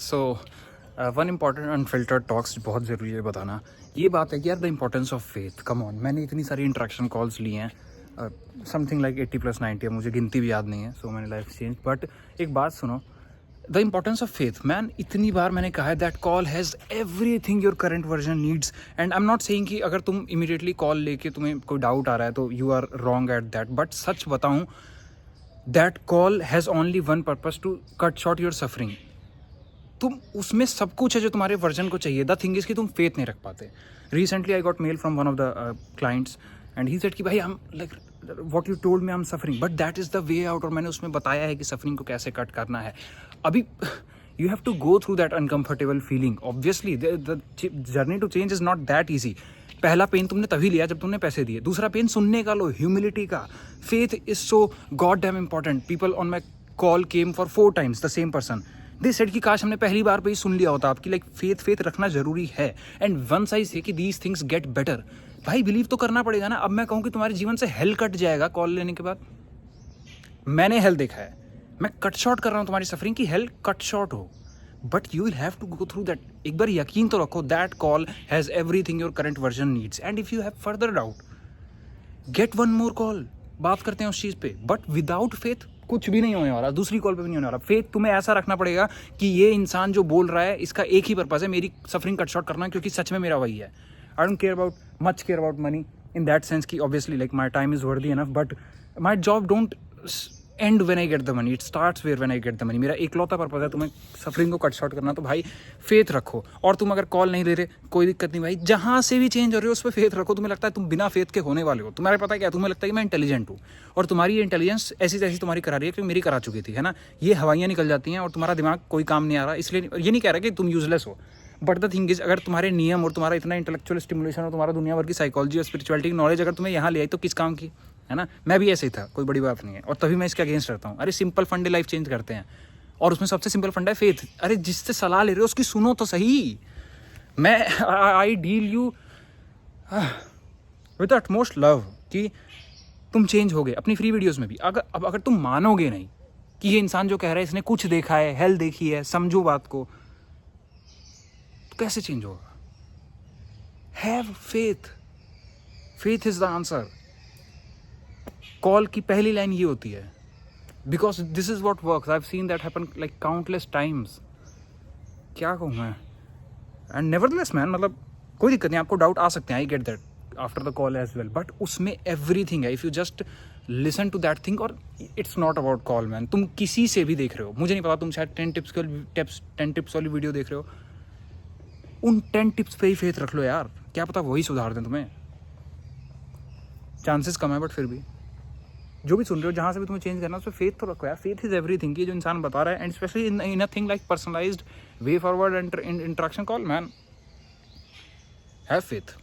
So one important unfiltered talks बहुत ज़रूरी है बताना। ये बात है कि यार the importance of faith, come on. मैंने इतनी सारी इंट्रैक्शन कॉल्स ली हैं, समथिंग लाइक 80+90 है, मुझे गिनती भी याद नहीं है। सो मैंने लाइफ चेंज। बट एक बात सुनो, the importance of faith man, इतनी बार मैंने कहा है that call has every thing your current version needs. And I am not saying कि अगर तुम इमीडिएटली कॉल लेके तुम्हें कोई डाउट आ रहा है तो you are wrong at that. But सच बताऊँ, that call has only one purpose, to cut short your suffering. तुम उसमें सब कुछ है जो तुम्हारे वर्जन को चाहिए। द थिंग इज कि तुम फेथ नहीं रख पाते। Recently I got mail from one of the clients and he said कि भाई हम like what you told me I am suffering but that is the way out. और मैंने उसमें बताया है कि सफरिंग को कैसे कट करना है। अभी you have to go through that uncomfortable feeling. Obviously the journey to change is not that easy. पहला पेन तुमने तभी लिया जब तुमने पैसे दिए। दूसरा पेन सुनने का लो, ह्यूमिलिटी का। Faith is so god damn important. People on my call came for 4 times the same person. They said कि काश हमने पहली बार पे ही सुन लिया होता आपकी। लाइक फेथ रखना जरूरी है। एंड वंस आई से कि दीज थिंग्स गेट बेटर, भाई बिलीव तो करना पड़ेगा ना। अब मैं कहूँ कि तुम्हारे जीवन से हेल कट जाएगा कॉल लेने के बाद। मैंने हेल देखा है, मैं कट शॉर्ट कर रहा हूँ तुम्हारी सफरिंग की, हेल कट शॉर्ट हो। But you will have to go through that. एक बार यकीन तो रखो, that call has everything your current version needs. And if you have further doubt, get one more call, बात करते हैं उस चीज़ पे। बट विदाउट फेथ कुछ भी नहीं होने वाला, दूसरी कॉल पे भी नहीं होने वाला। फेथ तुम्हें ऐसा रखना पड़ेगा कि ये इंसान जो बोल रहा है इसका एक ही पर्पज़ है, मेरी सफरिंग कट शॉर्ट करना, क्योंकि सच में मेरा वही है। I don't care about much care about money in that sense कि obviously like my time is worthy enough, but my job don't and when I get the money, it starts where when I get the money. मेरा एकलौता purpose है तुम्हें suffering को cut short करना। तो भाई faith रखो। और तुम अगर कॉल नहीं ले रहे, कोई दिक्कत नहीं भाई, जहाँ से भी चेंज हो रहे हो उस पर फेथ रखो। तुम्हें लगता है तुम बिना फेथ के होने वाले हो, तुम्हारे पता है क्या, तुम्हें लगता है कि मैं इंटेलिजेंट हूँ और तुम्हारी ये इंटेलिजेंस ऐसी तैसी तुम्हारी करा रही है, क्योंकि मेरी करा चुकी थी, है ना। ये हवाइयाँ निकल जाती हैं और तुम्हारा दिमाग कोई काम नहीं आ रहा। इसलिए ये नहीं कह रहा कि तुम यूजलेस हो, बट द थिंग इज, अगर तुम्हारे नियम और तुम्हारा इतना इंटेलेक्चुअल स्टिमुलेशन और तुम्हारा दुनिया भर की साइकोलॉजी और स्पिरिचुअलिटी की नॉलेज अगर तुम्हें यहाँ ले आई तो किस काम की, है ना। मैं भी ऐसे ही था, कोई बड़ी बात नहीं है। और तभी मैं इसके अगेंस्ट रहता हूँ। अरे सिंपल फंडे लाइफ चेंज करते हैं, और उसमें सबसे सिंपल फंडा है फेथ। अरे जिससे सलाह ले रहे हो उसकी सुनो तो सही। मैं I deal you with utmost love कि तुम चेंज हो गए। अपनी फ्री वीडियोस में भी अगर तुम मानोगे नहीं कि ये इंसान जो कह रहा है इसने कुछ देखा है, हेल देखी है, समझो बात को, तो कैसे चेंज होगा। Have faith, faith is the answer. Call की पहली लाइन ये होती है, because this is what works. I have seen that happen like countless times. क्या कहूँ मैं। एंड नेवरदलेस मैन, मतलब कोई दिक्कत नहीं, आपको डाउट आ सकते हैं, I get that after the call as well, but उसमें एवरीथिंग है if you just listen to that thing. और it's not about call man. तुम किसी से भी देख रहे हो, मुझे नहीं पता, तुम शायद 10 टिप्स वाली वीडियो देख रहे हो, उन 10 टिप्स पे ही फेथ रख लो यार। क्या पता वही सुधार दें तुम्हें। चांसेस कम है बट फिर भी जो भी सुन रहे हो, जहाँ से भी तुम्हें चेंज करना है उस पर फेथ तो रखो यार। फेथ इज एवरीथिंग की जो इंसान बता रहा है, and specially in a thing like personalised way forward and interaction call man, have faith.